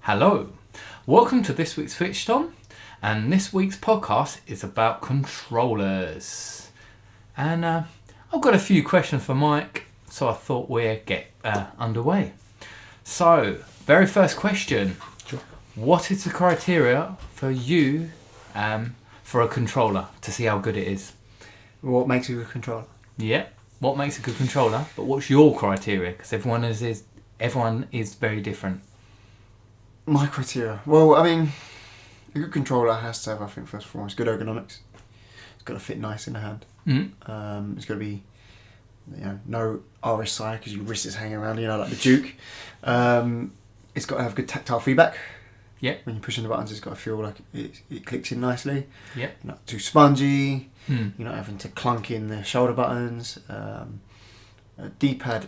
Hello, welcome to this week's Switched On, and this week's podcast is about controllers. And I've got a few questions for Mike, so I thought we'd get underway. So, very first question. Sure. What is the criteria for you for a controller to see how good it is? What makes a good controller? Yeah, what makes a good controller, but what's your criteria? Because everyone is very different. My criteria. Well, I mean, a good controller has to have, I think, first and foremost, good ergonomics. It's got to fit nice in the hand. Mm. It's got to be, no RSI because your wrist is hanging around, like the Duke. It's got to have good tactile feedback. Yeah. When you're pushing the buttons, it's got to feel like it clicks in nicely. Yeah. You're not too spongy. Mm. You're not having to clunk in the shoulder buttons. A D-pad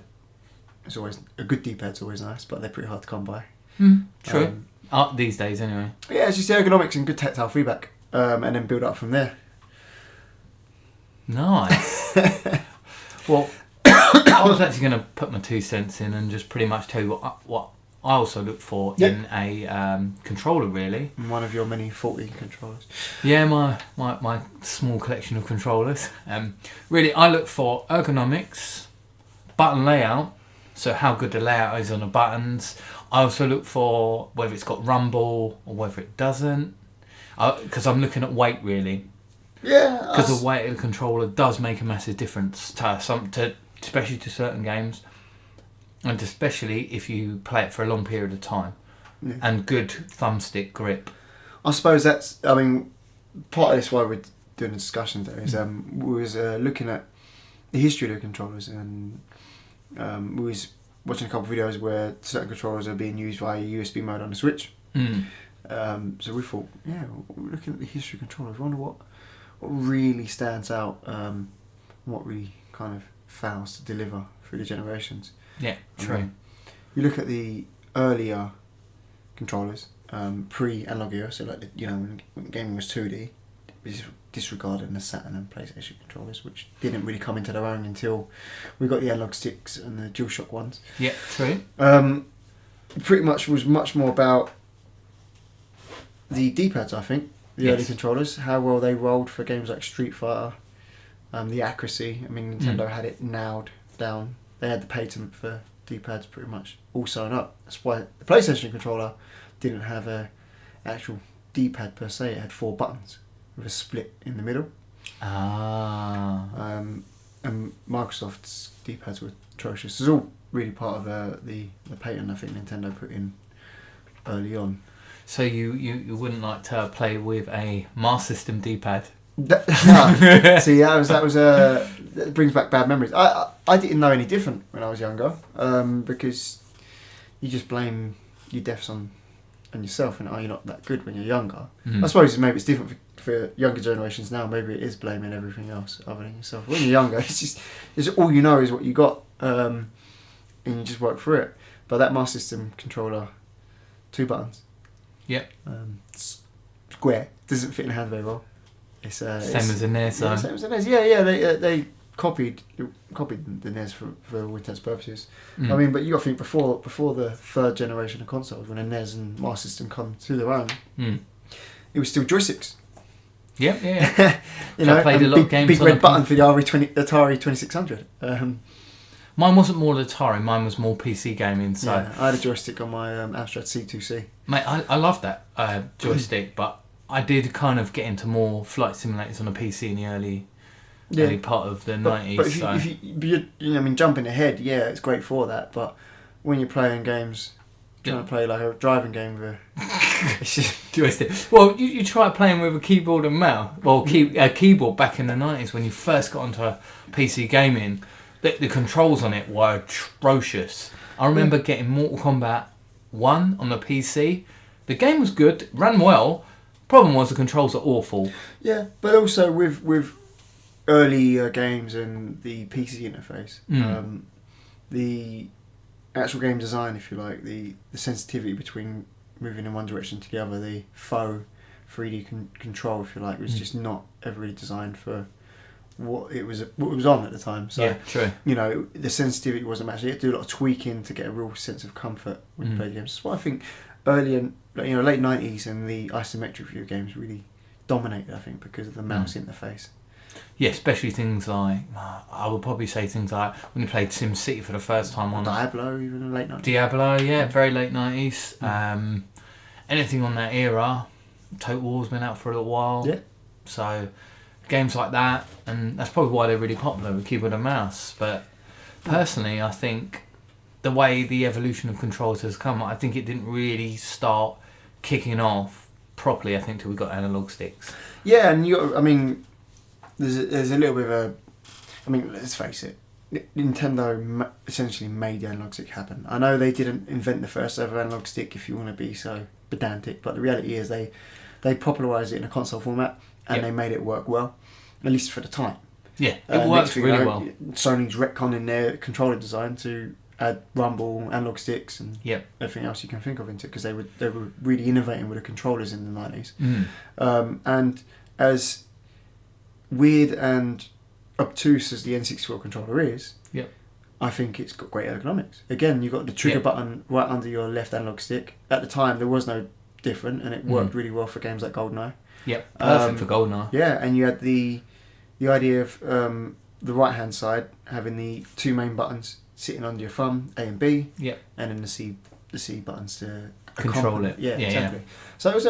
is always a good D-pad's always nice, but they're pretty hard to come by. True. These days, anyway. Yeah, it's just the ergonomics and good tactile feedback, and then build up from there. Nice. Well, I was actually going to put my 2 cents in and just pretty much tell you what I also look for in a controller, really. One of your many faulty controllers. Yeah, my small collection of controllers. Really, I look for ergonomics, button layout, so how good the layout is on the buttons. I also look for whether it's got rumble or whether it doesn't, because I'm looking at weight, really. Yeah. Because the weight of the controller does make a massive difference especially to certain games, and especially if you play it for a long period of time. Yeah. And good thumbstick grip. I suppose that's, part of this why we're doing a discussion there is we was looking at the history of the controllers, and we was watching a couple of videos where certain controllers are being used via USB mode on the Switch. So we thought, we're looking at the history of controllers, I wonder what really stands out, what really kind of fails to deliver through the generations. Yeah, true. You look at the earlier controllers, pre-analog era, so like when gaming was 2D, disregarding the Saturn and PlayStation controllers, which didn't really come into their own until we got the analog sticks and the DualShock ones. Yeah, true. Pretty much was much more about the D-pads, I think. The early controllers, how well they rolled for games like Street Fighter, the accuracy. I mean, Nintendo had it nailed down. They had the patent for D-pads pretty much all sewn up. That's why the PlayStation controller didn't have a actual D-pad per se. It had 4 buttons with a split in the middle. And Microsoft's D-pads were atrocious. It's all really part of the patent I think Nintendo put in early on. So you wouldn't like to play with a Master System D-pad? No. See, that brings back bad memories. I didn't know any different when I was younger, because you just blame your deaths on yourself, and you're not that good when you're younger. I suppose maybe it's different for younger generations now. Maybe it is blaming everything else other than yourself. When you're younger, it's all you know is what you got, and you just work through it. But that Master System controller, 2 buttons. Yep. Square, doesn't fit in the hand very well. It's same as the NES. Yeah, same as the NES. Yeah. They copied the NES for all intents and purposes. I mean, but you got to think before the 3rd generation of consoles, when the NES and Master System come to their own, it was still joysticks. Yep, yeah. I played a lot of games. Big red button for the Atari 2600. Mine wasn't more Atari. Mine was more PC gaming. So yeah, I had a joystick on my Amstrad C2C. Mate, I love that joystick, but I did kind of get into more flight simulators on a PC in the early part of the 90s. But if you jumping ahead, it's great for that. But when you're playing games, trying to play like a driving game with it's just joystick. Well, you try playing with a keyboard and mouse. Well, a keyboard back in the 90s when you first got into PC gaming. The controls on it were atrocious. I remember getting Mortal Kombat 1 on the PC. The game was good, ran well. Problem was the controls are awful. Yeah, but also with early games and the PC interface, the actual game design, if you like, the sensitivity between moving in one direction to the other, the faux 3D control, if you like, was just not ever really designed for what it was on at the time. So, yeah, true. The sensitivity wasn't matched. You had to do a lot of tweaking to get a real sense of comfort when you play games. That's why I think late 90s and the isometric view games really dominated, I think, because of the mouse interface. Yeah, especially things like, I would probably say things like when you played SimCity for the first time on Diablo, even in the late 90s. Diablo, yeah, very late 90s. Anything on that era. Total War's been out for a little while. Yeah. So games like that, and that's probably why they're really popular with keyboard and mouse. But personally, I think the way the evolution of controls has come, I think it didn't really start kicking off properly, I think, till we got analog sticks. Yeah, and there's a little bit of let's face it, Nintendo essentially made the analog stick happen. I know they didn't invent the first ever analog stick, if you want to be so pedantic, but the reality is they popularised it in a console format, and they made it work well, at least for the time. Yeah, it works really well. Sony's retconning their controller design to add rumble, analog sticks, and everything else you can think of into it, because they were really innovating with the controllers in the 90s. And as weird and obtuse as the N64 controller is, I think it's got great ergonomics. Again, you've got the trigger button right under your left analog stick. At the time, there was no different, and it worked really well for games like GoldenEye. Yep, perfect for GoldenEye. Yeah, and you had the idea of the right-hand side having the two main buttons sitting under your thumb, A and B, and then the C buttons to control it. Yeah, exactly. So it was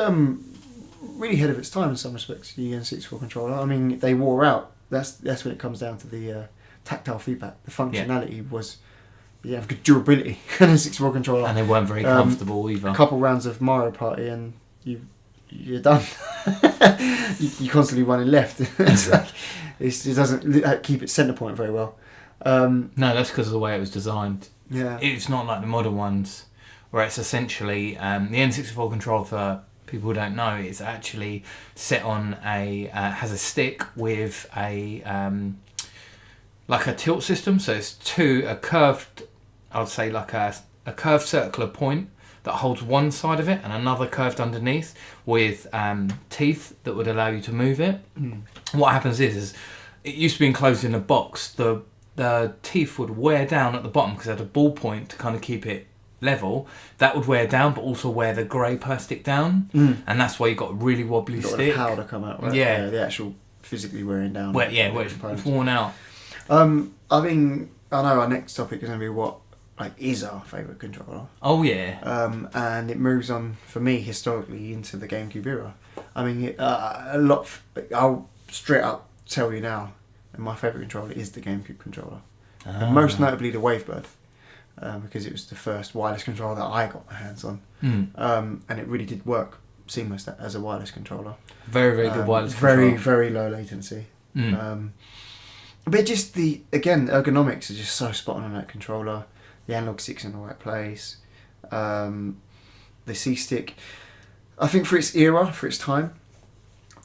really ahead of its time in some respects, the N64 controller. I mean, they wore out. That's when it comes down to the tactile feedback. The functionality was, have good durability in a N64 controller. And they weren't very comfortable either. A couple rounds of Mario Party and you're done. you're constantly running left. It's like, it doesn't keep its centre point very well. No, that's because of the way it was designed. Yeah, it's not like the modern ones, where it's essentially the N64 controller, for people who don't know, it's actually set on has a stick with a like a tilt system. So it's a curved, I'd say like a curved circular point that holds one side of it, and another curved underneath with teeth that would allow you to move it. What happens is it used to be enclosed in a box. The teeth would wear down at the bottom because it had a ball point to kind of keep it level. That would wear down, but also wear the grey plastic down, and that's why you got a really wobbly stick. The powder come out, right? Yeah, the actual physically wearing down. Where it's worn out. I mean, I know our next topic is going to be what is our favourite controller. Oh yeah. And it moves on for me historically into the GameCube era. I mean, I'll straight up tell you now, my favourite controller is the GameCube controller, and most notably the Wavebird. Because it was the first wireless controller that I got my hands on, and it really did work seamless as a wireless controller. Very, very good wireless controller. Very, very low latency. But just ergonomics are just so spot on that controller. The analog stick's in the right place. The C-stick, I think for its era, for its time,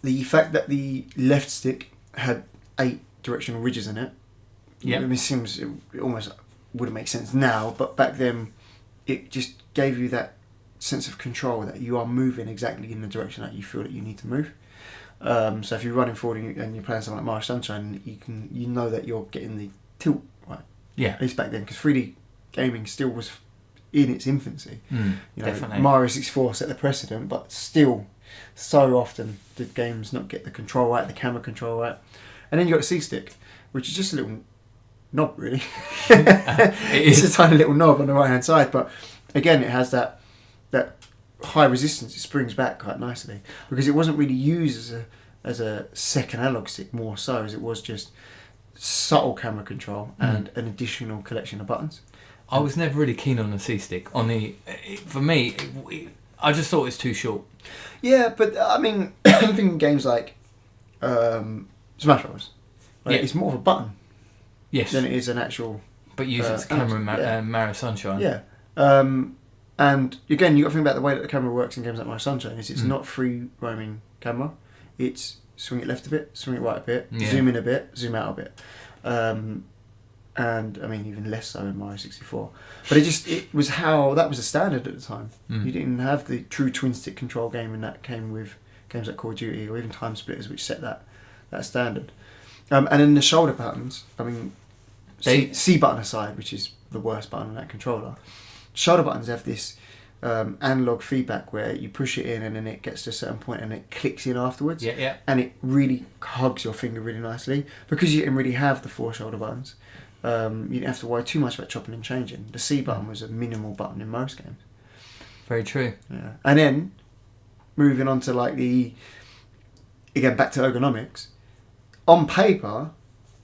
the fact that the left stick had 8 directional ridges in it, it seems it almost wouldn't make sense now, but back then it just gave you that sense of control that you are moving exactly in the direction that you feel that you need to move. So if you're running forward and you're playing something like Mario Sunshine, you know that you're getting the tilt right. Yeah. At least back then, because 3D gaming still was in its infancy. Definitely. Mario 64 set the precedent, but still, so often did games not get the control right, the camera control right. And then you got the C-stick, which is just a little knob, really. It's a tiny little knob on the right hand side, but again, it has that high resistance. It springs back quite nicely because it wasn't really used as a second analog stick, more so as it was just subtle camera control and an additional collection of buttons. I was never really keen on the C-stick. For me, I just thought it was too short. Yeah, but I mean, I'm thinking games like Smash Bros. It's more of a button. Yes. Than it is an actual. But use its camera in Mario Sunshine. Yeah. And again, you got to think about the way that the camera works in games like Mario Sunshine. It's not free roaming camera. It's swing it left a bit, swing it right a bit, zoom in a bit, zoom out a bit. And I mean, even less so in Mario 64. But it was the standard at the time. You didn't have the true twin stick control game, and that came with games like Call of Duty or even Time Splitters, which set that standard. And then the shoulder buttons, I mean, C button aside, which is the worst button on that controller, shoulder buttons have this analog feedback where you push it in and then it gets to a certain point and it clicks in afterwards. Yeah. And it really hugs your finger really nicely because you didn't really have the 4 shoulder buttons. You didn't have to worry too much about chopping and changing. The C button was a minimal button in most games. Very true. Yeah. And then moving on to like again back to ergonomics. On paper,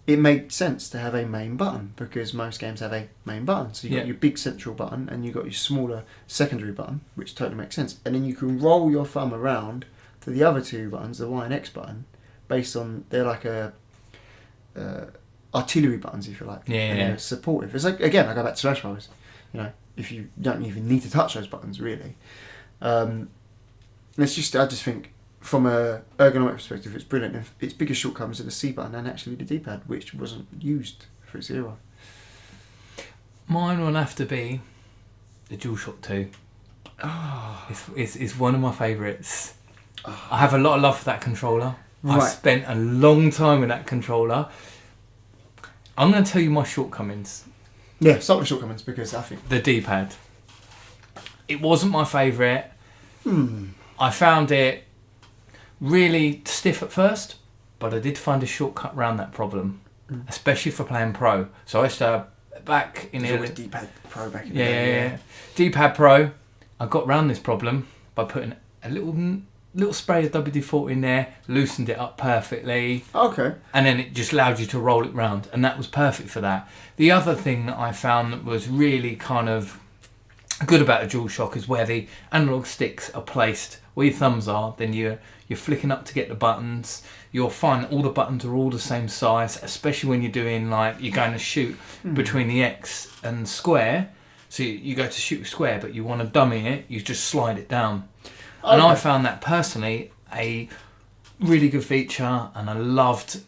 it made sense to have a main button because most games have a main button. So you've got your big central button and you've got your smaller secondary button, which totally makes sense. And then you can roll your thumb around to the other 2 buttons, the Y and X button, based on they're like artillery buttons, if you like. And they're supportive. It's like, again, I go back to Smash Bros. If you don't even need to touch those buttons really. I just think from a ergonomic perspective, it's brilliant. Its biggest shortcomings are the C button and actually the D-pad, which wasn't used for its era. Mine will have to be the DualShock 2. It's one of my favourites. I have a lot of love for that controller. Right. I've spent a long time with that controller. I'm going to tell you my shortcomings. Yeah, start with shortcomings because I think the D-pad. It wasn't my favourite. I found it really stiff at first, but I did find a shortcut around that problem, especially for playing pro. So I used to back in it was D-pad Pro back in the day. day. Yeah. D-pad Pro. I got around this problem by putting a little spray of WD-40 in there, loosened it up perfectly. Okay. And then it just allowed you to roll it round, and that was perfect for that. The other thing that I found that was really kind of good about a DualShock is where the analog sticks are placed, where your thumbs are, then you're flicking up to get the buttons. You'll find all the buttons are all the same size, especially when you're doing you're going to shoot between the X and square. So you go to shoot square, but you want to dummy it, you just slide it down. Okay. And I found that personally a really good feature, and I loved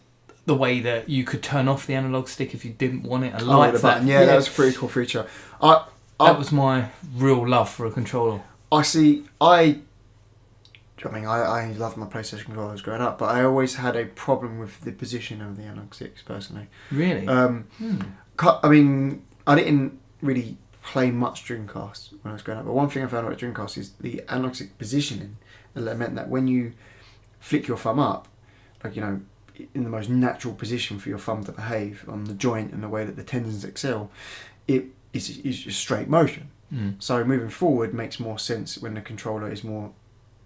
the way that you could turn off the analog stick if you didn't want it. I liked that. Button. Yeah, that was a pretty cool feature. That was my real love for a controller. I loved my PlayStation controllers growing up, but I always had a problem with the position of the analog sticks personally. Really? I mean, I didn't really play much Dreamcast when I was growing up, but one thing I found about Dreamcast is the analog stick positioning. And that meant that when you flick your thumb up, in the most natural position for your thumb to behave on the joint and the way that the tendons excel, it is just straight motion. So moving forward makes more sense when the controller is more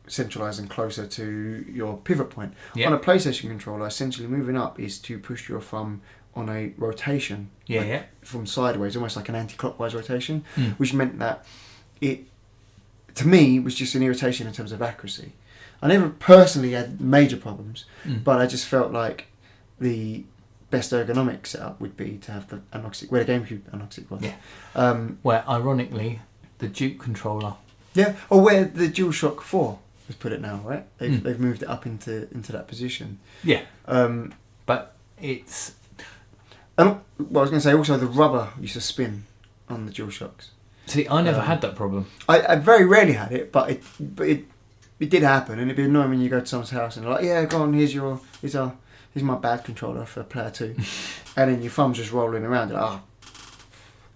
centralised and closer to your pivot point. On a PlayStation controller, essentially moving up is to push your thumb on a rotation from sideways, almost like an anti-clockwise rotation, which meant that it, to me, was just an irritation in terms of accuracy. I never personally had major problems, but I just felt like the best ergonomic setup would be to have the analog stick, where the GameCube analog stick was. Where, ironically, the Duke controller. Yeah, or where the DualShock 4 has put it now, right? They've moved it up into that position. Yeah. But it's... And I was going to say, also the rubber used to spin on the DualShocks. See, I never had that problem. I very rarely had it, but it did happen, and it'd be annoying when you go to someone's house and they're like, yeah, go on, here's my bad controller for player 2, and then your thumb's just rolling around. You're like,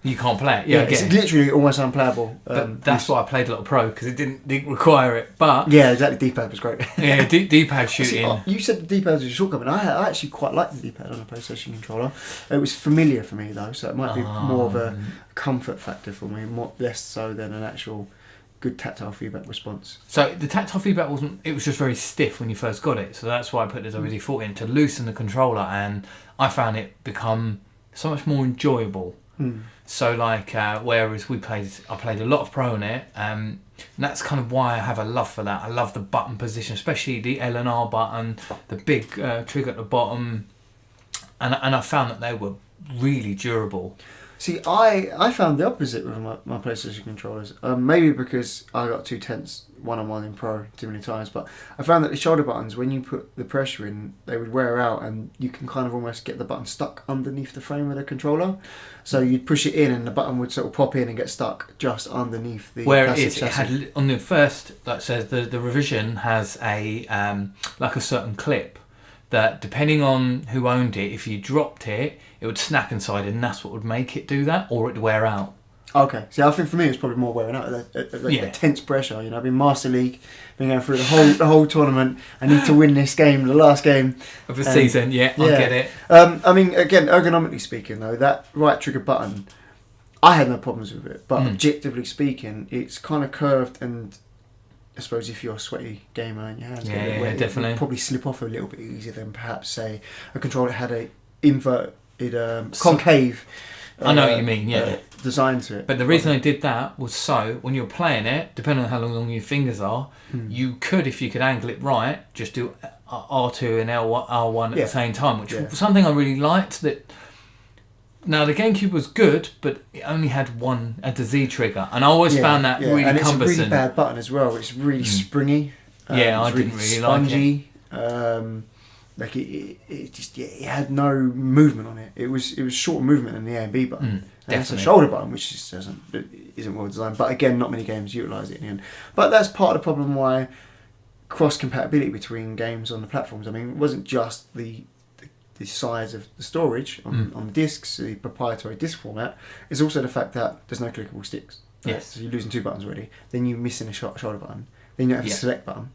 you can't play it. Yeah, it's literally almost unplayable. But that's why I played a lot of Pro, because it didn't require it. But yeah, exactly. D-pad was great. Yeah, D-pad shooting. See, you said the D-pad was a shortcoming. I actually quite liked the D-pad on a PlayStation controller. It was familiar for me though, so it might be more of a comfort factor for me, less so than an actual good tactile feedback response. So the tactile feedback it was just very stiff when you first got it. So that's why I put the WD-40 in to loosen the controller, and I found it become so much more enjoyable. So whereas I played a lot of Pro on it, and that's kind of why I have a love for that. I love the button position, especially the L and R button, the big trigger at the bottom, and I found that they were really durable. See, I found the opposite with my PlayStation controllers. Maybe because I got too tense one-on-one in Pro too many times, but I found that the shoulder buttons, when you put the pressure in, they would wear out, and you can kind of almost get the button stuck underneath the frame of the controller. So you'd push it in, and the button would sort of pop in and get stuck just underneath the plastic chassis. It had, on the first, that says the revision has a a certain clip that, depending on who owned it, if you dropped it, it would snap inside, and that's what would make it do that, or it'd wear out. Okay, see, I think for me it's probably more wearing out. Yeah. Tense pressure, you know. I've been Master League, been going through the whole tournament. I need to win this game, the last game Of the season, I get it. I mean, again, ergonomically speaking, though, that right trigger button, I had no problems with it. But objectively speaking, it's kind of curved, and I suppose if you're a sweaty gamer and your hands get a bit wet, definitely. it would probably slip off a little bit easier than perhaps, say, a controller that had a inverted, concave. I know what you mean, yeah. Design to it. But the reason I did that was so when you're playing it, depending on how long your fingers are, you could, if you could angle it right, just do R2 and R1 at the same time, which was something I really liked. That now the GameCube was good, but it only had a Z trigger, and I always found that really and cumbersome. It's a really bad button as well. It's really springy. I didn't really spongy. like it. It had no movement on it. It was shorter movement than the A and B button. And it's a shoulder button, which just isn't well designed. But again, not many games utilise it in the end. But that's part of the problem why cross compatibility between games on the platforms. I mean, it wasn't just the size of the storage on the discs, the proprietary disc format. It's also the fact that there's no clickable sticks. Right? Yes. So you're losing 2 buttons already. Then you're missing a shoulder button. Then you don't have a select button.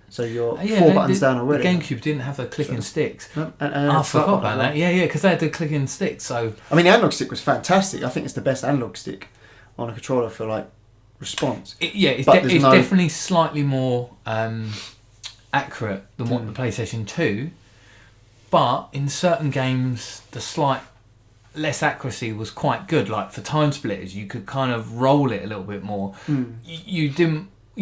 So you're 4 buttons down already. The GameCube didn't have the clicking sticks. No, I forgot about that. Yeah, because they had the clicking sticks. So I mean, the analog stick was fantastic. I think it's the best analog stick on a controller for like response. It's definitely slightly more accurate than what the PlayStation 2. But in certain games, the slight less accuracy was quite good. Like for Time Splitters, you could kind of roll it a little bit more. You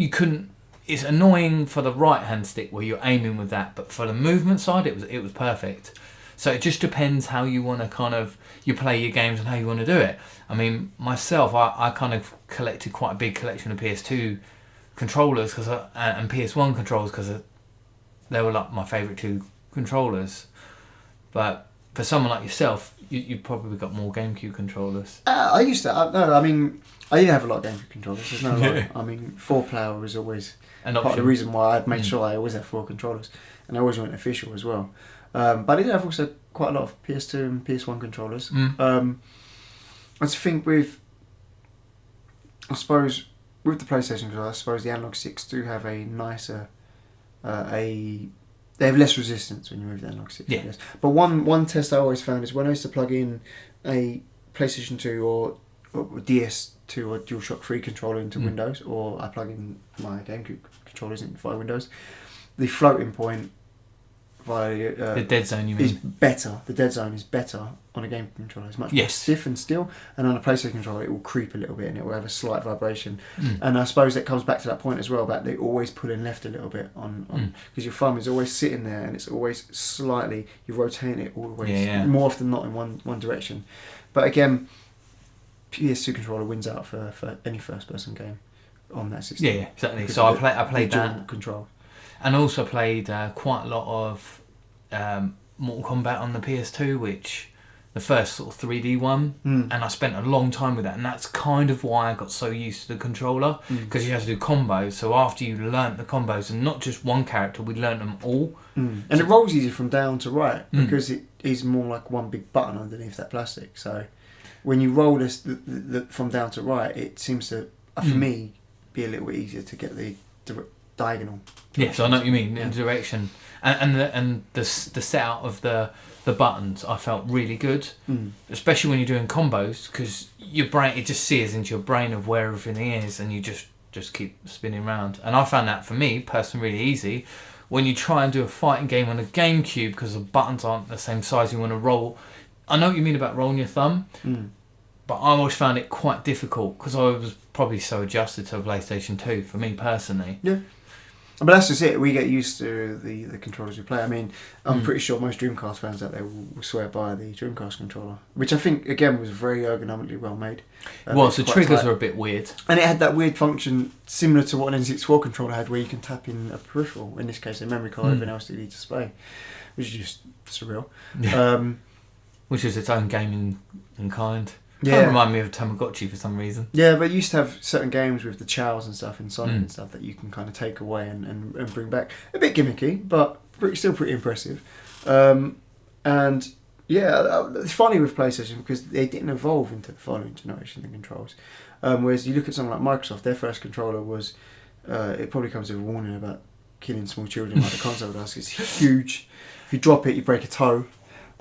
couldn't. It's annoying for the right hand stick where you're aiming with that, but for the movement side, it was perfect. So it just depends how you want to you play your games and how you want to do it. I mean, myself, I kind of collected quite a big collection of PS2 controllers and PS1 controllers because they were like my favourite 2 controllers. But for someone like yourself, you probably got more GameCube controllers. I used to. I mean, I didn't have a lot of GameCube controllers. There's no lie. I mean, 4-player was always part of the reason why I'd made sure I always had 4 controllers, and I always went official as well. But I did have also quite a lot of PS2 and PS1 controllers. I just think I suppose with the PlayStation controller, I suppose the analog sticks do have a nicer, they have less resistance when you move the analog sticks. Yeah. But one test I always found is when I used to plug in a PlayStation 2 or DS2 or DualShock 3 controller into Windows, or I plug in my GameCube controllers via Windows, the floating point via the dead zone, you mean? is better. The dead zone is better on a GameCube controller. It's much more stiff and still, and on a PlayStation controller it will creep a little bit and it will have a slight vibration. And I suppose that comes back to that point as well about they always pull in left a little bit on because your thumb is always sitting there and it's always slightly, you're rotating it always more often than not in one direction. But again, PS2 controller wins out for any first person game on that system. Yeah, exactly. So I played that control, and also played quite a lot of Mortal Kombat on the PS2, which the first sort of 3D one, and I spent a long time with that, and that's kind of why I got so used to the controller, because you have to do combos. So after you learnt the combos, and not just one character, we learnt them all. And it rolls easier from down to right because it is more like one big button underneath that plastic. So when you roll this from down to right, it seems to, for me, be a little bit easier to get the diagonal. Yes, I know what you mean, in direction. And the setup of the buttons I felt really good, especially when you're doing combos, because your brain, it just sears into your brain of where everything is, and you just keep spinning around. And I found that for me personally really easy. When you try and do a fighting game on a GameCube, because the buttons aren't the same size you want to roll. I know what you mean about rolling your thumb, but I always found it quite difficult because I was probably so adjusted to a PlayStation 2 for me personally. Yeah. But that's just it. We get used to the controllers we play. I mean, I'm pretty sure most Dreamcast fans out there will swear by the Dreamcast controller, which I think, again, was very ergonomically well made. Well, the triggers are a bit weird. And it had that weird function similar to what an N64 controller had, where you can tap in a peripheral, in this case a memory card of an LCD display, which is just surreal. Yeah. Which is its own game in kind. Kind of remind me of Tamagotchi for some reason. Yeah, but you used to have certain games with the chows and stuff in Sonic and stuff that you can kind of take away and bring back. A bit gimmicky, but still pretty impressive. And Yeah, it's funny with PlayStation because they didn't evolve into the following generation of controls. Whereas you look at something like Microsoft, their first controller was, it probably comes with a warning about killing small children like the console does. It's huge. If you drop it, you break a toe.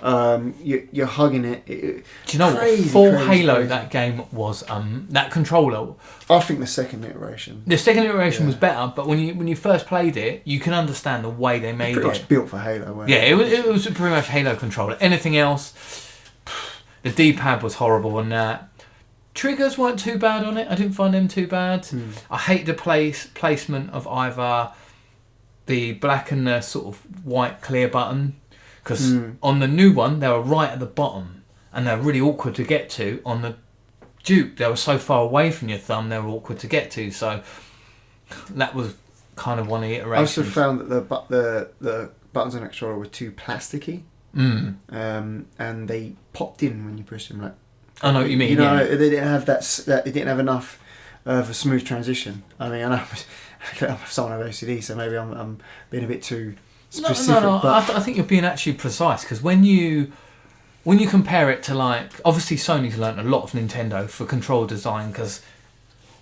You're hugging it. Do you know what? For Halo, that game was that controller. I think the second iteration. The second iteration was better, but when you first played it, you can understand the way they made pretty it. Much built for Halo. Yeah, it was pretty much Halo controller. Anything else, the D-pad was horrible on that. Triggers weren't too bad on it. I didn't find them too bad. I hate the placement of either the black and the sort of white clear button. Because on the new one, they were right at the bottom, and they're really awkward to get to. On the Duke, they were so far away from your thumb, they were awkward to get to. So that was kind of one of the iterations. I also found that the buttons on the controller were too plasticky, and they popped in when you pushed them. Like, I know what you mean. You know, they didn't have that. They didn't have enough of a smooth transition. I mean, I know I'm someone with OCD, so maybe I'm being a bit too specific. No. But I think you're being actually precise, because when you compare it to, like, obviously Sony's learnt a lot of Nintendo for control design, because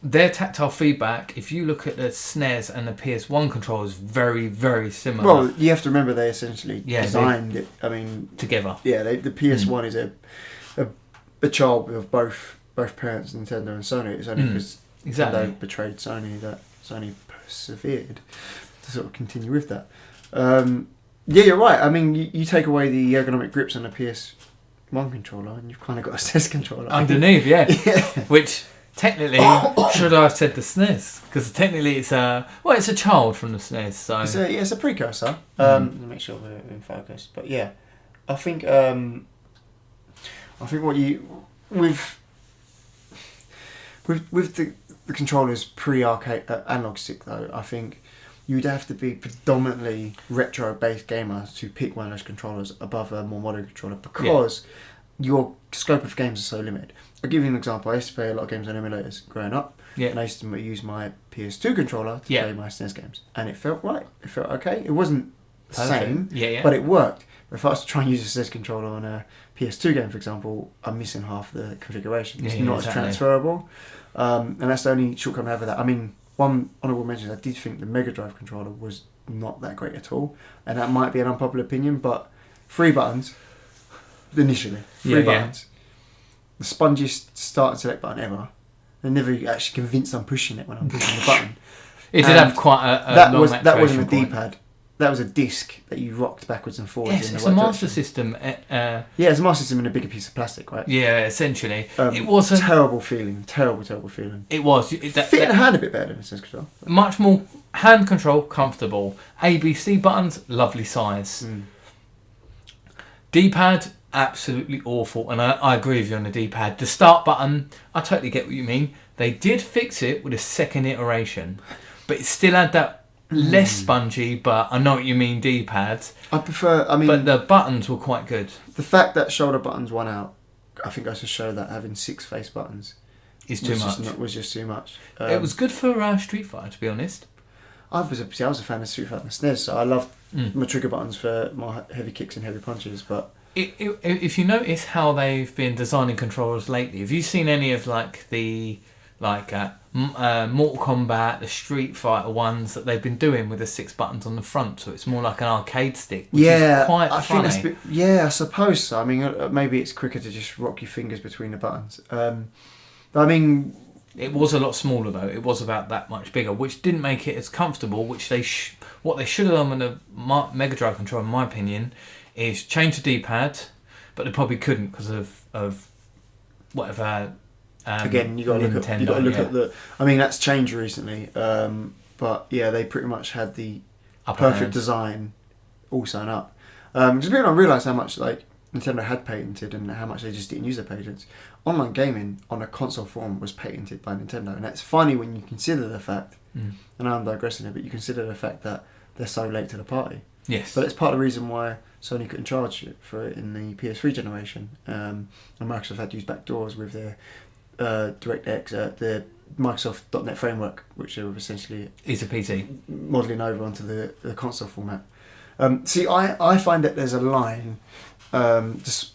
their tactile feedback, if you look at the SNES and the PS1 controls, very, very similar. Well, you have to remember they essentially designed it. I mean, together. Yeah, the PS1 is a child of both parents, Nintendo and Sony. It's only because Nintendo betrayed Sony that Sony persevered to sort of continue with that. Yeah, you're right. I mean, you take away the ergonomic grips on a PS1 controller, and you've kind of got a SNES controller underneath. Yeah. Which technically should I have said the SNES, because technically it's a child from the SNES. So it's a precursor. To make sure we're in focus. But yeah, I think what you with the controllers pre-arcade analog stick though, I think you'd have to be predominantly retro-based gamer to pick one of those controllers above a more modern controller, because your scope of games is so limited. I'll give you an example. I used to play a lot of games on emulators growing up, and I used to use my PS2 controller to play my SNES games, and it felt right. It felt okay. It wasn't the same, but it worked. But if I was to try and use a SNES controller on a PS2 game, for example, I'm missing half the configuration. It's not as transferable, and that's the only shortcoming I have with that. I mean, one honourable mention, I did think the Mega Drive controller was not that great at all, and that might be an unpopular opinion, but 3 buttons initially, 3 buttons, the spongiest start and select button ever. They never actually convinced I'm pushing it when I'm pushing the button. It did have quite a that long wasn't a maturation point. D-pad. That was a disc that you rocked backwards and forwards. Yes, in it's the a right Master direction. System. It's a Master System in a bigger piece of plastic, right? Yeah, essentially. It was a terrible feeling. Terrible feeling. It was. Fit in the hand a bit better than a SNES control. Much more hand control, comfortable. ABC buttons, lovely size. D-pad, absolutely awful. And I agree with you on the D-pad. The start button, I totally get what you mean. They did fix it with a second iteration, but it still had that less spongy, but I know what you mean, D-pads. But the buttons were quite good. The fact that shoulder buttons won out, I think goes to show that having 6 face buttons was just too much. It was good for Street Fighter, to be honest. I was a fan of Street Fighter and SNES, so I loved my trigger buttons for my heavy kicks and heavy punches. But if you notice how they've been designing controllers lately, have you seen any of Mortal Kombat, the Street Fighter ones that they've been doing with the 6 buttons on the front, so it's more like an arcade stick, which is quite funny. Think I suppose so. I mean, maybe it's quicker to just rock your fingers between the buttons. But I mean, it was a lot smaller though. It was about that much bigger, which didn't make it as comfortable. Which what they should have done with the Mega Drive controller, in my opinion, is change the D-pad, but they probably couldn't because of whatever. Again, you got to look at the. I mean, that's changed recently, but yeah, they pretty much had the perfect design all sewn up. Because people don't realise how much Nintendo had patented and how much they just didn't use their patents. Online gaming on a console form was patented by Nintendo, and that's funny when you consider the fact. And I'm digressing here, but you consider the fact that they're so late to the party. Yes, but it's part of the reason why Sony couldn't charge for it in the PS3 generation, and Microsoft had to use backdoors with their DirectX, the Microsoft.NET framework, which are essentially is a PC modelling over onto the console format. See, I find that there's a line, just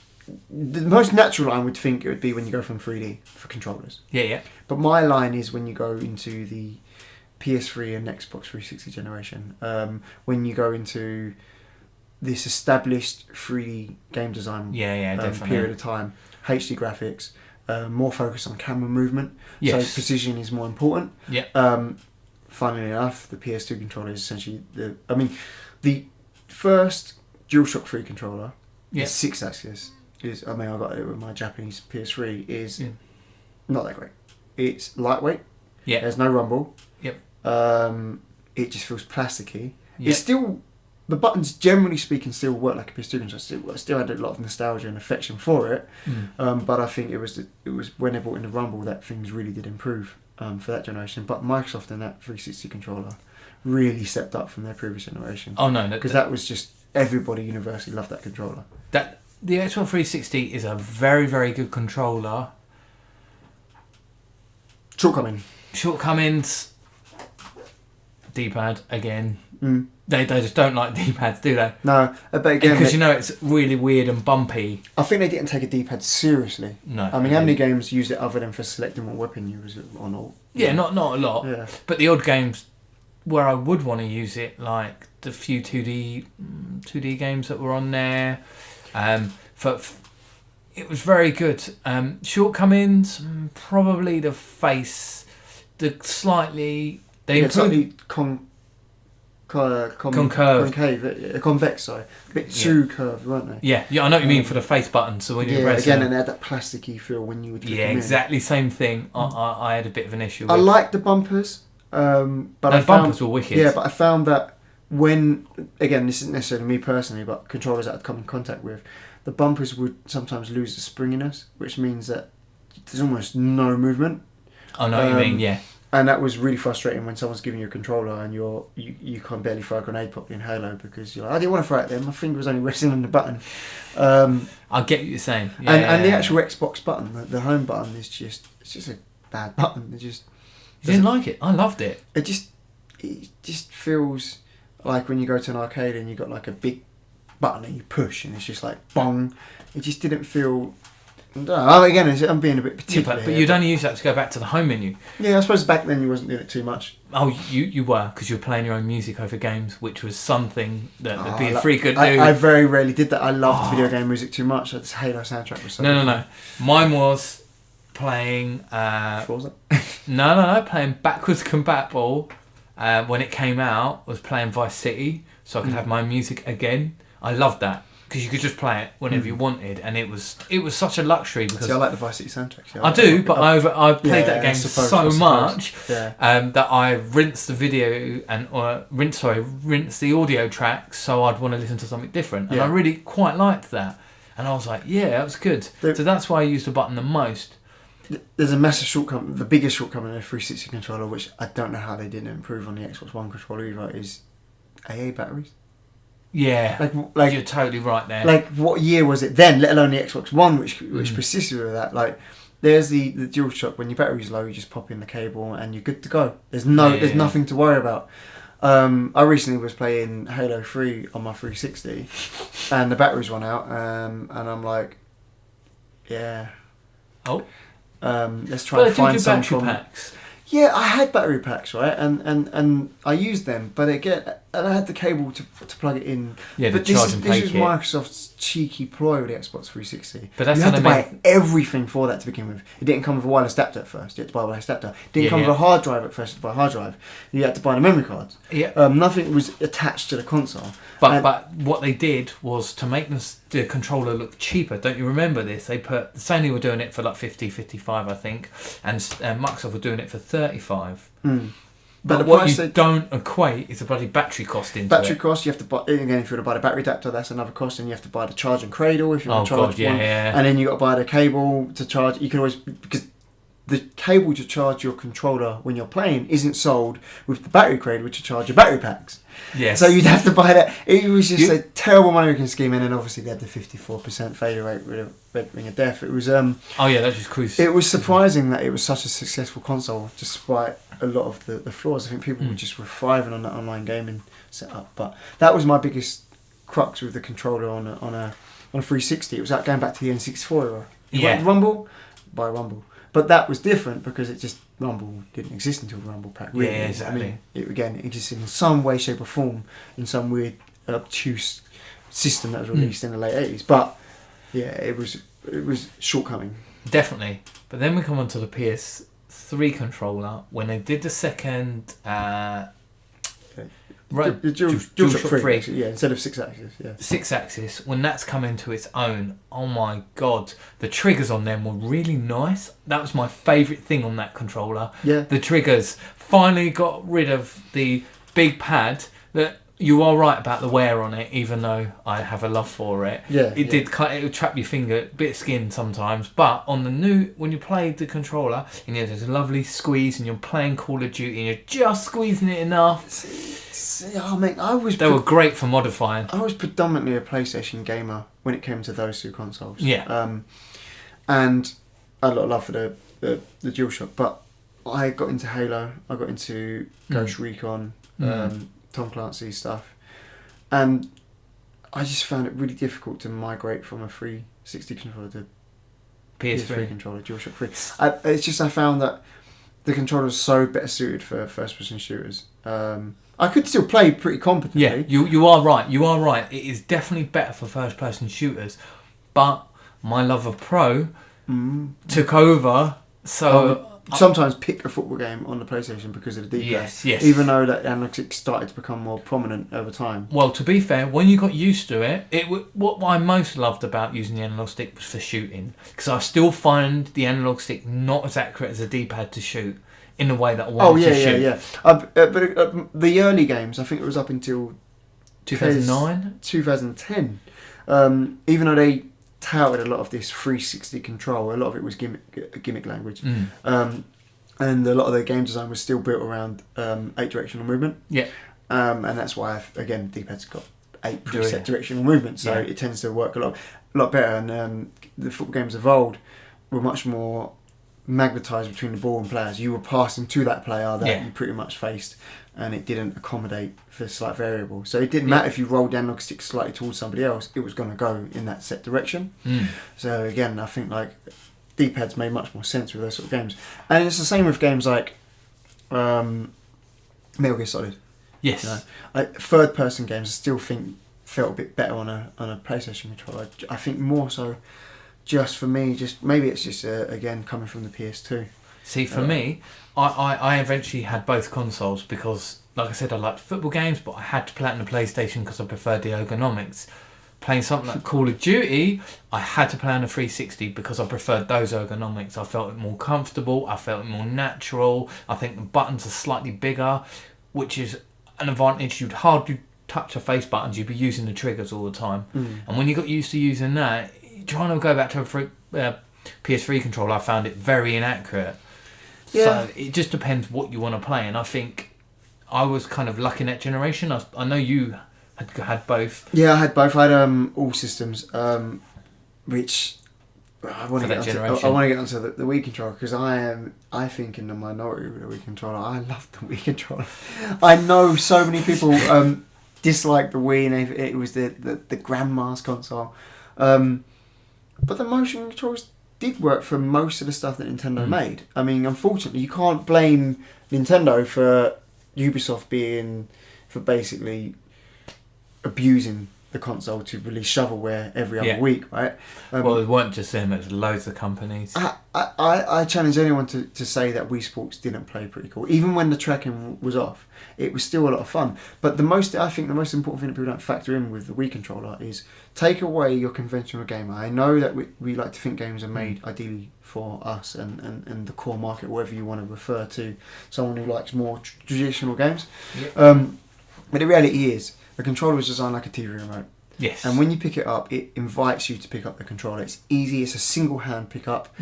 the most natural line would think it would be when you go from 3D for controllers. Yeah. But my line is when you go into the PS3 and Xbox 360 generation. When you go into this established 3D game design definitely. period of time, HD graphics, more focus on camera movement, Yes. so precision is more important. Yeah. Funnily enough, the PS2 controller is essentially the first DualShock 3 controller, Yeah. the 6-axis, I got it with my Japanese PS3, is not that great. It's lightweight. Yeah. There's no rumble. Yep. It just feels plasticky. Yep. It's still, the buttons generally speaking still work like a PS2 controller. I still had a lot of nostalgia and affection for it. But I think it was when they brought in the rumble that things really did improve for that generation. But Microsoft and that 360 controller really stepped up from their previous generation. Oh no, because that was just, everybody universally loved that controller. That the Xbox 360 is a very, very good controller. Shortcomings. D-pad again. They just don't like D-pads, do they? No, but again, because it's really weird and bumpy. I think they didn't take a D-pad seriously. No. I mean, how many games used it other than for selecting what weapon you was on? Or Yeah, not a lot. Yeah. But the odd games where I would want to use it, like the few 2D games that were on there, it was very good. Shortcomings, probably the face, they improved. Slightly convex, sorry. A bit too curved, weren't they? Yeah, I know what you mean for the face button. So when you press again, and they had that plasticky feel when you would click them in. exactly same thing. I had a bit of an issue with. I liked the bumpers, but the bumpers were wicked. Yeah, but I found that when, again, this isn't necessarily me personally, but controllers that I'd come in contact with, the bumpers would sometimes lose the springiness, which means that there's almost no movement. I know what you mean, yeah. And that was really frustrating when someone's giving you a controller and you can't barely throw a grenade properly in Halo because you're like, I didn't want to throw it there, my finger was only resting on the button. I get what you're saying. Yeah, and the actual Xbox button, the home button, it's just a bad button. It just you didn't like it? I loved it. It just feels like when you go to an arcade and you got like a big button and you push and it's just like bong. It just didn't feel. I don't know, again, I'm being a bit particular. But you'd only use that to go back to the home menu. Yeah, I suppose back then you wasn't doing it too much. Oh, you were, because you were playing your own music over games, which was something that the PS3 could do. I very rarely did that. I loved video game music too much. This Halo soundtrack was so good. No. Mine was playing... Forza? No. Playing backwards compatible when it came out, was playing Vice City, so I could have my music again. I loved that. Because you could just play it whenever you wanted, and it was such a luxury. Because see, I like the Vice City soundtrack. Yeah, I do, but I played that game so much that I rinsed the video rinsed the audio tracks, so I'd want to listen to something different, and I really quite liked that. And I was like, yeah, that was good. So that's why I used the button the most. There's a massive shortcoming. The biggest shortcoming in a 360 controller, which I don't know how they didn't improve on the Xbox One controller either, is AA batteries. Yeah, like you're totally right there. Like, what year was it then? Let alone the Xbox One, which persisted with that. Like, there's the DualShock. When your battery's low, you just pop in the cable and you're good to go. There's nothing to worry about. I recently was playing Halo 3 on my 360, and the batteries run out. And I'm like, yeah. Oh. Let's try and find some battery packs. Yeah, I had battery packs, right, and I used them, but again, and I had the cable to plug it in. Yeah, but the charge and play this was Microsoft's cheeky ploy with the Xbox 360. But that's you had to buy everything for that to begin with. It didn't come with a wireless adapter at first. You had to buy a wireless adapter. It didn't come with a hard drive at first. You had to buy a hard drive. You had to buy the memory cards. Yeah. Nothing was attached to the console. But what they did was to make the controller look cheaper. Don't you remember this? Sony were doing it for like 50, 55, I think, and Microsoft were doing it for 35. But what you don't equate is the bloody battery cost into battery cost. You have to buy, again, if you want to buy the battery adapter, that's another cost, and you have to buy the charge and cradle if you want to charge one. And then you got to buy the cable to charge. You can always, because the cable to charge your controller when you're playing isn't sold with the battery cradle to charge your battery packs. Yes. So you'd have to buy that. It was just a terrible money-making scheme, and then obviously they had the 54% failure rate with a red ring of death. It was that's just crucial. It was surprising that it was such a successful console, despite a lot of the flaws. I think people were thriving on that online gaming setup. But that was my biggest crux with the controller on a on a 360, it was like going back to the N64 era. You Yeah. wanted Rumble, buy Rumble. But that was different because it just Rumble didn't exist until the Rumble Pack. Really. Yeah, exactly. I mean, it existed in some way, shape, or form in some weird obtuse system that was released in the late 80s. But yeah, it was shortcoming. Definitely. But then we come on to the PS3 controller when they did the second. Right, The DualShock 3, actually, yeah, instead of 6-axis, yeah. 6-axis, when that's come into its own, oh my god, the triggers on them were really nice. That was my favourite thing on that controller. Yeah. The triggers. Finally got rid of the big pad that you are right about the wear on it, even though I have a love for it. Yeah. It would trap your finger, bit of skin sometimes. But on the new, when you play the controller, and there's a lovely squeeze, and you're playing Call of Duty, and you're just squeezing it enough. See, I mean, They were great for modifying. I was predominantly a PlayStation gamer when it came to those two consoles. Yeah. And I had a lot of love for the DualShock, but I got into Halo, I got into Ghost Recon, Tom Clancy stuff, and I just found it really difficult to migrate from a 360 controller to PS3 controller, DualShock 3. It's just I found that the controller was so better suited for first-person shooters. I could still play pretty competently. Yeah, you are right. You are right. It is definitely better for first-person shooters, but my love of Pro took over. So sometimes pick a football game on the PlayStation because of the D-pad. Yes. Even though that analog stick started to become more prominent over time. Well, to be fair, when you got used to it, what I most loved about using the analog stick was for shooting, because I still find the analog stick not as accurate as a D-pad to shoot in the way that I wanted to shoot. But the early games, I think it was up until 2009, 2010. Even though they touted a lot of this 360 control, a lot of it was gimmick language. And a lot of their game design was still built around 8 directional movement. Yeah. And that's why, again, D-pad's got 8 preset directional movement, so it tends to work a lot better. And the football games evolved were much more magnetised between the ball and players. You were passing to that player that you pretty much faced, and it didn't accommodate for slight variable. So it didn't matter if you rolled the analog stick slightly towards somebody else, it was going to go in that set direction. So again, I think like D-pads made much more sense with those sort of games. And it's the same with games like Metal Gear Solid. Yes. You know, third person games I still think felt a bit better on a PlayStation controller. I think more so just for me, maybe it's just again coming from the PS2. See, for me, I eventually had both consoles because, like I said, I liked football games, but I had to play it on the PlayStation because I preferred the ergonomics. Playing something like Call of Duty, I had to play on a 360 because I preferred those ergonomics. I felt it more comfortable, I felt it more natural. I think the buttons are slightly bigger, which is an advantage. You'd hardly touch the face buttons, you'd be using the triggers all the time. And when you got used to using that, trying to go back to a PS3 controller, I found it very inaccurate. So it just depends what you want to play, and I think I was kind of lucky in that generation. I know you had both. Yeah, I had both. I had all systems, which I want to get onto the Wii controller because I think in the minority with the Wii controller. I love the Wii controller. I know so many people dislike the Wii, and it was the grandma's console. But the motion controls did work for most of the stuff that Nintendo made. I mean, unfortunately, you can't blame Nintendo for Ubisoft for basically abusing the console to release shovelware every other week, right? Well, it weren't just them, it was loads of companies. I challenge anyone to say that Wii Sports didn't play pretty cool. Even when the tracking was off, it was still a lot of fun. But I think the most important thing that people don't factor in with the Wii controller is take away your conventional gamer. I know that we like to think games are made ideally for us and the core market, whatever you want to refer to, someone who likes more traditional games. But the reality is, the controller was designed like a TV remote. Yes. And when you pick it up, it invites you to pick up the controller. It's easy. It's a single hand pick up.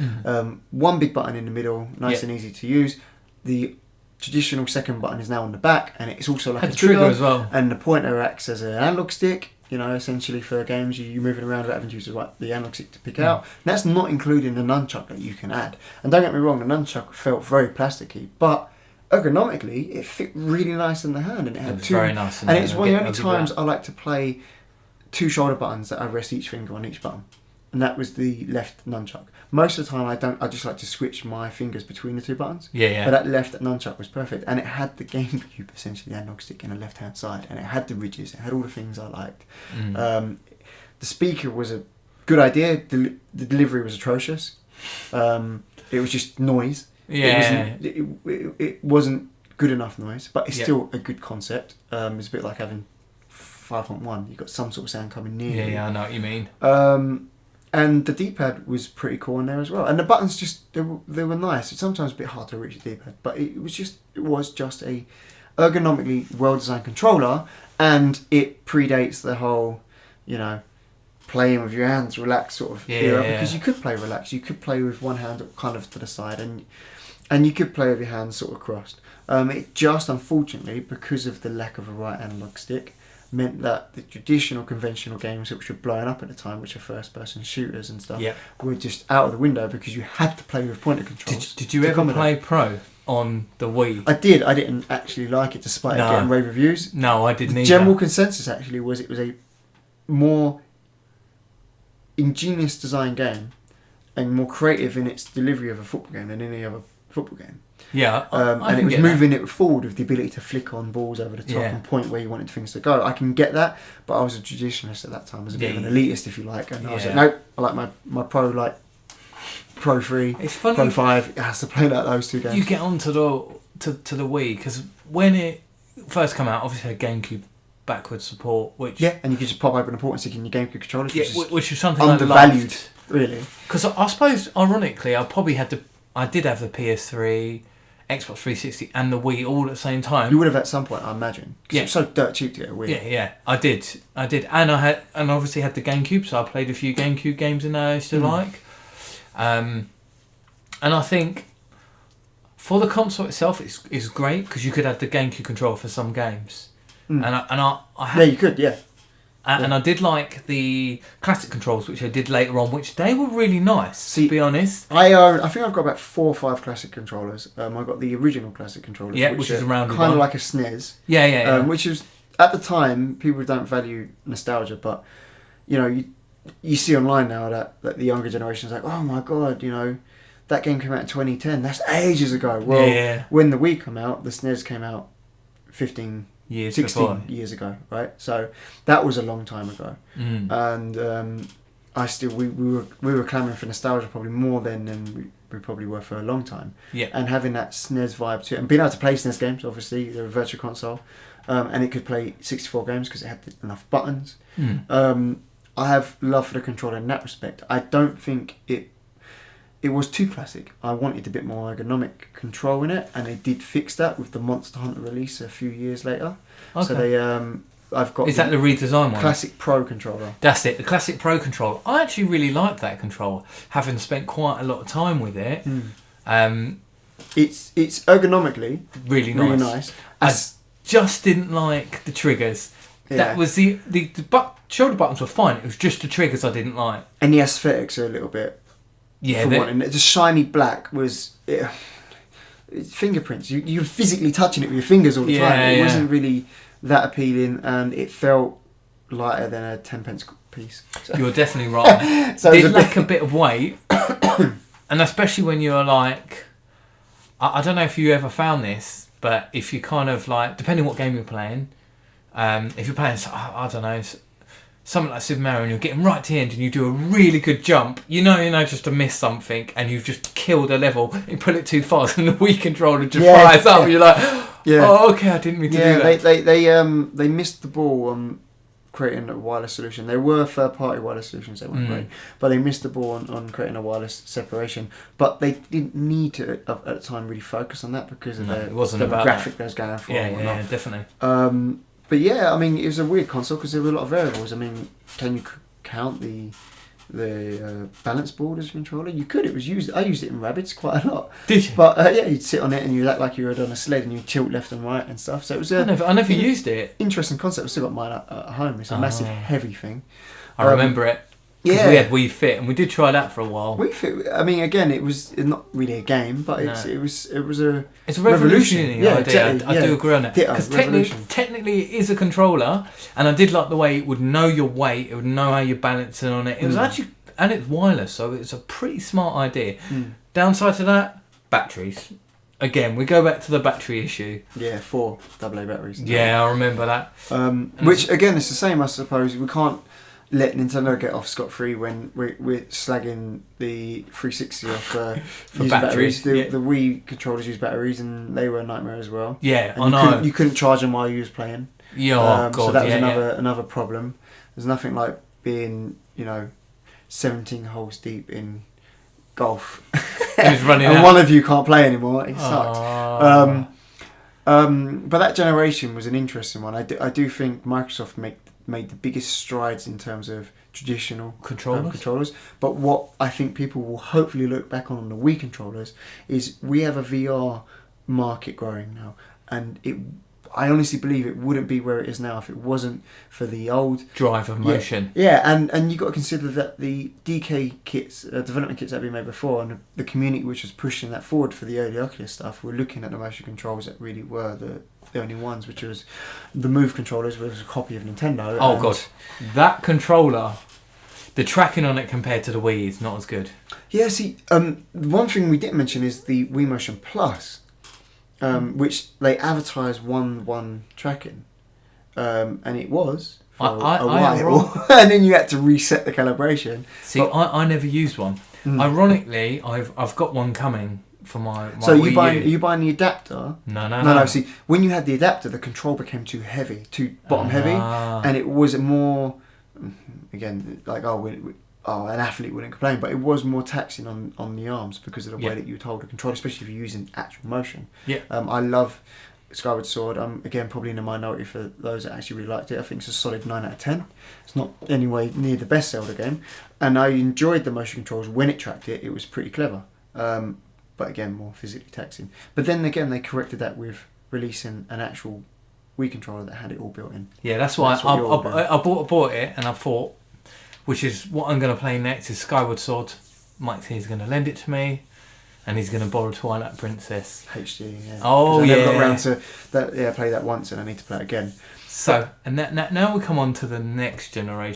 One big button in the middle, nice and easy to use. The traditional second button is now on the back, and it's also like a trigger as well. And the pointer acts as an analog stick. You know, essentially for games you're moving around without having to use the analog stick to pick out. And that's not including the nunchuck that you can add. And don't get me wrong, the nunchuck felt very plasticky, but ergonomically it fit really nice in the hand, and it had was very nice. And it's one of the only times I like to play 2 shoulder buttons that I rest each finger on each button, and that was the left nunchuck. Most of the time, I just like to switch my fingers between the 2 buttons. Yeah. But that left nunchuck was perfect, and it had the GameCube, essentially the analog stick, in the left hand side, and it had the ridges. It had all the things I liked. The speaker was a good idea. The delivery was atrocious. It was just noise. Yeah. It wasn't good enough noise, but it's Yeah. still a good concept. It's a bit like having 5.1. You've got some sort of sound coming near you. Yeah, I know what you mean. And the D-pad was pretty cool in there as well. And the buttons just they were nice. It's sometimes a bit hard to reach the D-pad, but it was just a ergonomically well-designed controller, and it predates the whole, playing with your hands relaxed sort of era, because you could play relaxed. You could play with one hand kind of to the side, and you could play with your hands sort of crossed. It just, unfortunately, because of the lack of a right analog stick, meant that the traditional conventional games which were blowing up at the time, which are first-person shooters and stuff, were just out of the window because you had to play with pointer controls. Did you ever play Pro on the Wii? I did. I didn't actually like it, despite it getting rave reviews. No, I didn't either. General consensus actually was it was a more ingenious design game and more creative in its delivery of a football game than any other football game. Yeah, and it was moving it forward with the ability to flick on balls over the top and point where you wanted things to go. I can get that, but I was a traditionalist at that time. I was a bit of an elitist, if you like, and I was like, nope, I like my Pro, like Pro 3, it's funny, Pro 5. It has to play like those 2 games. You get onto the Wii, because when it first came out, obviously it had GameCube backwards support, which and you could just pop open the port and stick in your GameCube controller, which is something undervalued, I loved, really. Because I suppose, ironically, I did have the PS3, Xbox 360 and the Wii all at the same time. You would have at some point, I imagine. Because it was so dirt cheap to get a Wii. Yeah, I did, and I obviously had the GameCube, so I played a few GameCube games in there I used to like. And I think for the console itself, it's great because you could have the GameCube controller for some games, and I had, you could, and I did like the classic controls, which I did later on, which they were really nice, to be honest. I think I've got about 4 or 5 classic controllers. I've got the original classic controllers, which is around kind of like a SNES. Which is, at the time, people don't value nostalgia, but you see online now that the younger generation's like, oh my god, that game came out in 2010. That's ages ago. Well, when the Wii came out, the SNES came out 16 years ago, right? So that was a long time ago, and we were clamouring for nostalgia probably more than we probably were for a long time. And having that SNES vibe to it, and being able to play SNES games, obviously they're a virtual console, and it could play 64 games because it had enough buttons. I have love for the controller in that respect. I don't think it was too classic. I wanted a bit more ergonomic control in it, and they did fix that with the Monster Hunter release a few years later. Okay. So they, I've got. Is that the redesigned one? Classic Pro controller. That's it, the Classic Pro controller. I actually really like that controller, having spent quite a lot of time with it. It's ergonomically really nice. I just didn't like the triggers. That was the shoulder buttons were fine. It was just the triggers I didn't like. And the aesthetics are a little bit. The shiny black was it's fingerprints. You're physically touching it with your fingers all the time. It wasn't really that appealing, and it felt lighter than a 10p piece. So. You're definitely right. So it did lack a bit of weight, and especially when you're like, I don't know if you ever found this, but if you kind of like, depending what game you're playing, if you're playing, I don't know, something like Super Mario, and you're getting right to the end and you do a really good jump, just to miss something, and you've just killed a level, you pull it too fast and the Wii controller just fires up, you're like, oh, okay, I didn't mean to do that. They missed the ball on creating a wireless solution. They were third-party wireless solutions, they weren't great, but they missed the ball on creating a wireless separation. But they didn't need to, at the time, really focus on that because of the demographic that was going for. Yeah, definitely. But yeah, I mean, it was a weird console because there were a lot of variables. I mean, can you count the balance board as a controller? You could. It was used. I used it in Rabbids quite a lot. Did you? But you'd sit on it and you'd act like you were on a sled and you'd tilt left and right and stuff. So it was I never used it. Interesting concept. I've still got mine at home. It's a massive, heavy thing. I remember it. Because Yeah. we had Wii Fit, and we did try that for a while. Wii Fit, I mean, again, it was not really a game, but No. it was a It's a revolutionary Yeah, idea. exactly, I do yeah. agree on that. Ditto, Because revolution. technically it is a controller, and I did like the way it would know your weight, it would know how you're balancing on it. It was actually, and it's wireless, so it's a pretty smart idea. Downside to that, batteries. Again, we go back to the battery issue. Yeah, 4 AA batteries. Yeah, I remember that. Which again, it's the same, I suppose. We can't let Nintendo get off scot-free when we're slagging the 360 off for using batteries, The, yeah. the Wii controllers use batteries, and they were a nightmare as well. Yeah, And I know. You couldn't charge them while you was playing. Yeah, oh, God, so that was yeah, another problem. There's nothing like being 17 holes deep in golf. It was running and out. one of you can't play anymore. It sucked. Oh. But that generation was an interesting one. I do think Microsoft made the biggest strides in terms of traditional controllers. But what I think people will hopefully look back on the Wii controllers is we have a VR market growing now, and I honestly believe it wouldn't be where it is now if it wasn't for the old Drive of motion. Yeah, and you got to consider that the DK kits, development kits that have been made before, and the community which was pushing that forward for the early Oculus stuff, were looking at the motion controls that really were the only ones, which was the Move controllers, which was a copy of Nintendo. Oh and- God, that controller, the tracking on it compared to the Wii is not as good. Yeah, see, one thing we didn't mention is the Wii Motion Plus, which they advertised 1-1 tracking, and it was for I a am while, wrong. and then you had to reset the calibration. See, I never used one. Ironically, I've got one coming for my So Wii are U. you buying the adapter? No. See, when you had the adapter, the control became too heavy, too bottom heavy, and it was more, again, like an athlete wouldn't complain, but it was more taxing on the arms because of the way that you would hold the control, especially if you're using actual motion. Yeah. I love Skyward Sword. I'm again probably in the minority for those that actually really liked it. I think it's a solid 9 out of 10. It's not anyway near the best Zelda game, and I enjoyed the motion controls when it tracked it. It was pretty clever. But again, more physically taxing. But then again, they corrected that with releasing an actual Wii controller that had it all built in. Yeah, that's why That's what you're doing. I bought it, and I thought, which is what I'm going to play next, is Skyward Sword. Mike said he's going to lend it to me, and he's going to borrow Twilight Princess. HD, yeah. Oh, 'Cause I never yeah. got around to that. Yeah, I played that once, and I need to play it again. So, and now we come on to the next generation.